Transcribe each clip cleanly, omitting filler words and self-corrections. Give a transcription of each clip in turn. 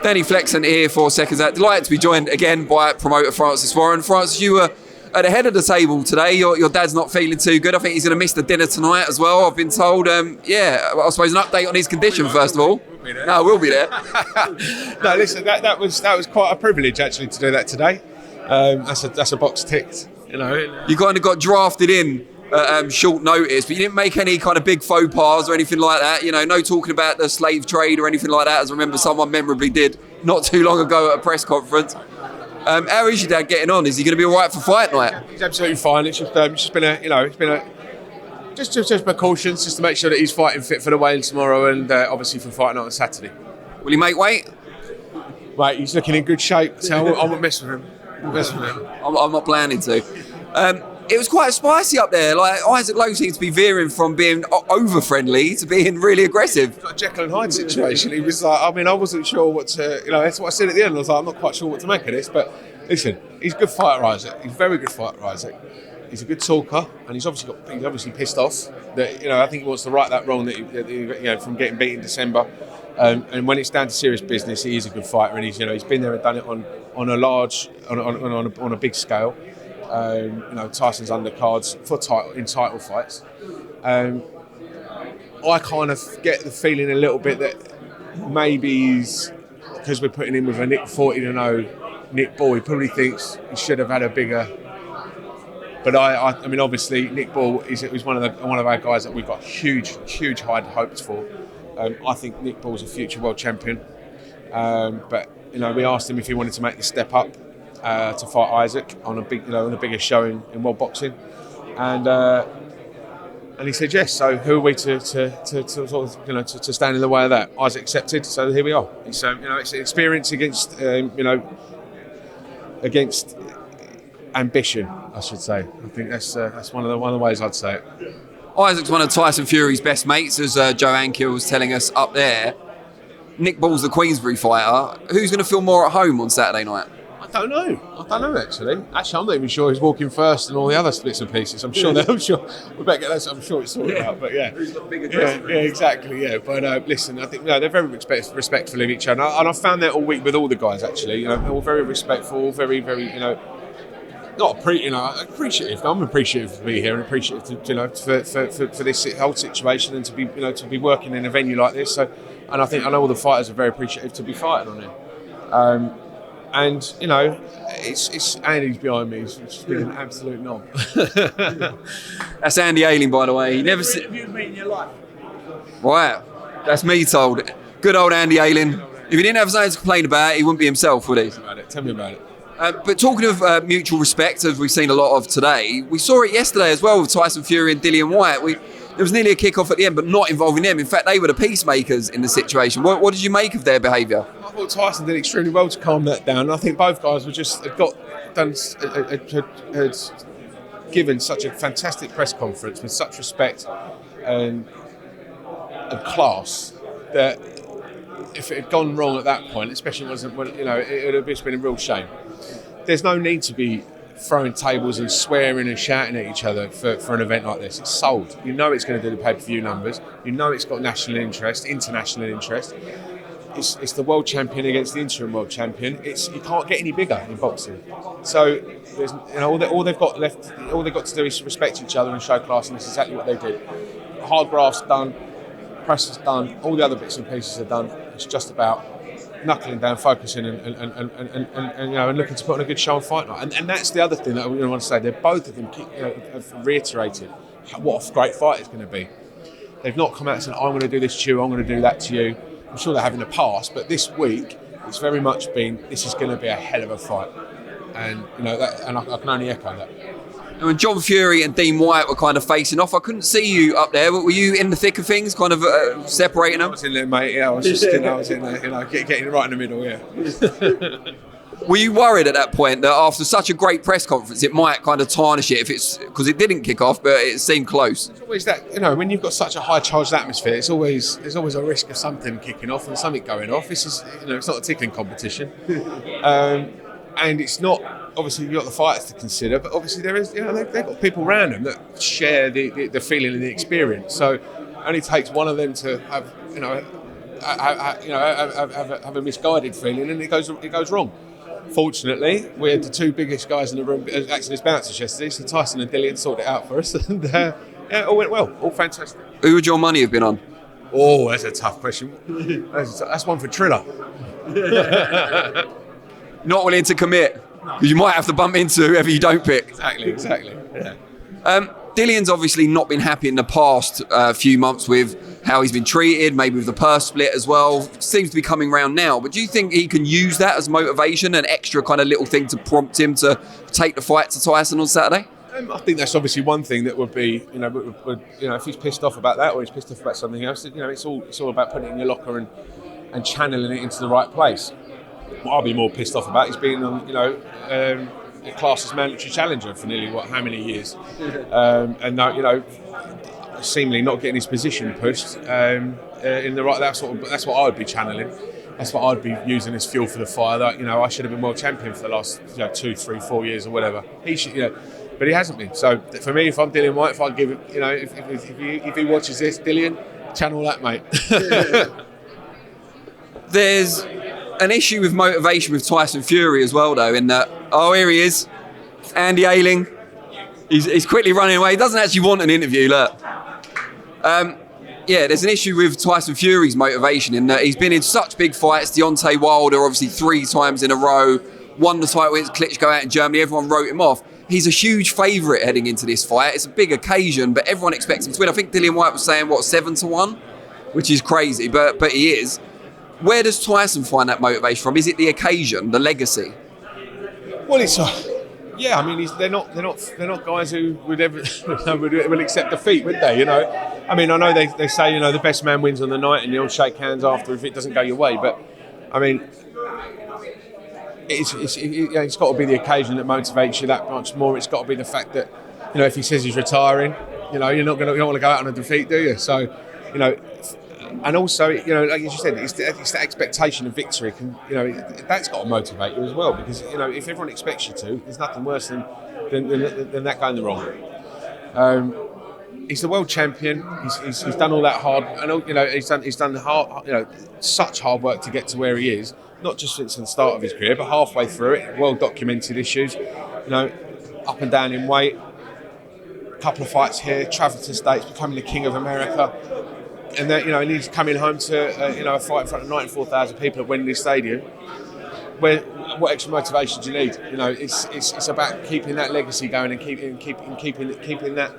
Danny Flexen here for SecondsOut. Delighted to be joined again by promoter Francis Warren. Francis, you were at the head of the table today. Your dad's not feeling too good. I think he's going to miss the dinner tonight as well, I've been told. I suppose an update on his condition first of all. No, we'll be there. No, listen, that was quite a privilege actually to do that today. That's a box ticked. You kind of got drafted in at short notice, but you didn't make any kind of big faux pas or anything like that. No talking about the slave trade or anything like that, as I remember someone memorably did not too long ago at a press conference. How is your dad getting on? Is he going to be all right for fight night? He's absolutely fine. It's just been just precautions, just to make sure that he's fighting fit for the weigh-in tomorrow and obviously for fight night on Saturday. Will he make weight? Mate, he's looking in good shape, so I won't mess with him. I'm not planning to. It was quite spicy up there. Like Isaac Lowe seemed to be veering from being over-friendly to being really aggressive. It's like a Jekyll and Hyde situation. He was like, I wasn't sure what to, that's what I said at the end. I was like, I'm not quite sure what to make of this, but listen, he's a good fighter, Isaac. He's a very good fighter, Isaac. He's a good talker, and he's obviously pissed off that, I think he wants to right that wrong that from getting beat in December. And when it's down to serious business, he is a good fighter, and he's been there and done it on a big scale. Tyson's undercards in title fights. I kind of get the feeling a little bit that maybe he's, because we're putting him with a 40-0 Nick Ball, he probably thinks he should have had a bigger. But I mean, obviously, Nick Ball is one of our guys that we've got huge high hopes for. I think Nick Ball's a future world champion. But we asked him if he wanted to make the step up to fight Isaac on a bigger show in world boxing, and he said yes. So who are we to stand in the way of that? Isaac accepted. So here we are. It's it's an experience against against ambition, I should say. I think that's one of the ways I'd say it. Isaac's one of Tyson Fury's best mates, as Joe Ankiel was telling us up there. Nick Ball's the Queensbury fighter. Who's going to feel more at home on Saturday night? I don't know actually. I'm not even sure he's walking first and all the other bits and pieces. I'm sure we better get that. I'm sure it's sorted out. But yeah, who's got the bigger dressing room? Yeah, exactly. Yeah, but listen, I think they're very respectful of each other, and I found that all week with all the guys actually. They're all very respectful, very appreciative. I'm appreciative to be here and appreciative to, for this whole situation and to be working in a venue like this. So, and I know all the fighters are very appreciative to be fighting on here. And it's Andy's behind me. He's been an absolute knob. That's Andy Ayling, by the way. He never. Have you met in your life? Right, that's me told. Good old Andy Ayling. If he didn't have something to complain about, he wouldn't be himself, would he? Tell me about it. But talking of mutual respect, as we've seen a lot of today, we saw it yesterday as well with Tyson Fury and DILLIAN Whyte. There was nearly a kick-off at the end, but not involving them. In fact, they were the peacemakers in the situation. What did you make of their behaviour? I thought Tyson did extremely well to calm that down. I think both guys had given such a fantastic press conference with such respect and class that if it had gone wrong at that point, especially it would have just been a real shame. There's no need to be throwing tables and swearing and shouting at each other for an event like this. It's sold. It's going to do the pay-per-view numbers. It's got national interest, international interest. It's the world champion against the interim world champion. You can't get any bigger in boxing. So there's all they've got to do is respect each other and show class, and that's exactly what they did. Hard graft's done, press is done, all the other bits and pieces are done. It's just about knuckling down, focusing, and looking to put on a good show on fight night. And that's the other thing that I want to say. Both of them have reiterated what a great fight it's going to be. They've not come out and said, I'm going to do this to you, I'm going to do that to you. I'm sure they have in the past, but this week it's very much been, this is going to be a hell of a fight. And I can only echo that. And when John Fury and Dean Whyte were kind of facing off, I couldn't see you up there. Were you in the thick of things, kind of separating them? I was in there, mate. Yeah, I was in there, getting right in the middle. Yeah. Were you worried at that point that after such a great press conference, it might kind of tarnish it because it didn't kick off, but it seemed close? It's always that, when you've got such a high charged atmosphere, there's always a risk of something kicking off and something going off. This is, it's not a tickling competition, and it's not. Obviously, you've got the fighters to consider, but obviously there is, they've got people around them that share the feeling and the experience. So it only takes one of them to have, have a misguided feeling, and it goes wrong. Fortunately, we had the two biggest guys in the room acting as bouncers yesterday, so Tyson and Dillian sorted it out for us, and it all went well, all fantastic. Who would your money have been on? Oh, that's a tough question. That's one for Triller. Not willing to commit, because you might have to bump into whoever you don't pick. Exactly. Yeah. Dillian's obviously not been happy in the past few months with how he's been treated, maybe with the purse split as well. Seems to be coming round now. But do you think he can use that as motivation, an extra kind of little thing to prompt him to take the fight to Tyson on Saturday? I think that's obviously one thing that would be, if he's pissed off about that or he's pissed off about something else, it's all about putting it in your locker and channeling it into the right place. What I'll be more pissed off about is being on, a class as mandatory challenger for nearly how many years, and seemingly not getting his position pushed in the right. That's what I would be channeling. That's what I'd be using as fuel for the fire. That I should have been world champion for the last 2, 3, 4 years or whatever. He should, but he hasn't been. So for me, if I'm Dillian Whyte, if I give it, if he watches this, Dillian, channel that, mate. There's an issue with motivation with Tyson Fury as well, though, in that, here he is, Andy Ayling. He's quickly running away. He doesn't actually want an interview, look. There's an issue with Tyson Fury's motivation in that he's been in such big fights. Deontay Wilder, obviously 3 times in a row, won the title against Klitschko out in Germany. Everyone wrote him off. He's a huge favourite heading into this fight. It's a big occasion, but everyone expects him to win. I think Dillian Whyte was saying, 7-1? Which is crazy, but he is. Where does Tyson find that motivation from? Is it the occasion, the legacy? Well, it's they're not guys who would ever will accept defeat, would they? I know they say the best man wins on the night, and you'll shake hands after if it doesn't go your way. But I mean, it's got to be the occasion that motivates you that much more. It's got to be the fact that if he says he's retiring, you don't want to go out on a defeat, do you? So and also, like you said, it's the expectation of victory. That's got to motivate you as well, because if everyone expects you to, there's nothing worse than that going the wrong. He's the world champion. He's done all that hard, and he's done such hard work to get to where he is. Not just since the start of his career, but halfway through it. Well documented issues, up and down in weight. A couple of fights here, travelling to the States, becoming the King of America. And that and he's coming home to a fight in front of 94,000 people at Wembley Stadium. What extra motivation do you need? It's about keeping that legacy going and keeping that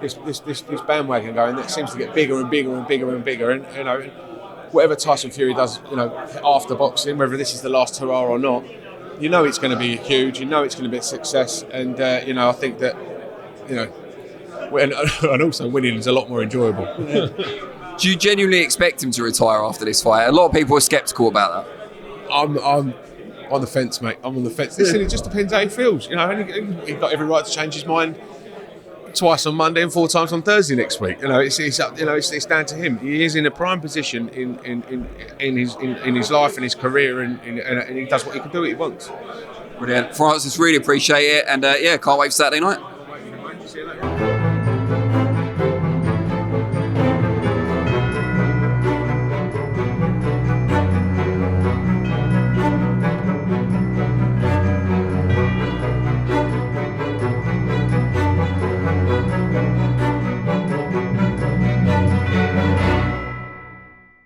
this bandwagon going that seems to get bigger and bigger and bigger and bigger. And whatever Tyson Fury does, after boxing, whether this is the last hurrah or not, it's going to be huge. It's going to be a success. And I think that and also winning is a lot more enjoyable. Do you genuinely expect him to retire after this fight? A lot of people are sceptical about that. I'm on the fence, mate. I'm on the fence. Listen, it just depends how he feels. He's got every right to change his mind twice on Monday and 4 times on Thursday next week. It's down to him. He is in a prime position in his life and his career, and he does what he can do what he wants. Brilliant, Francis. Really appreciate it, and can't wait for Saturday night.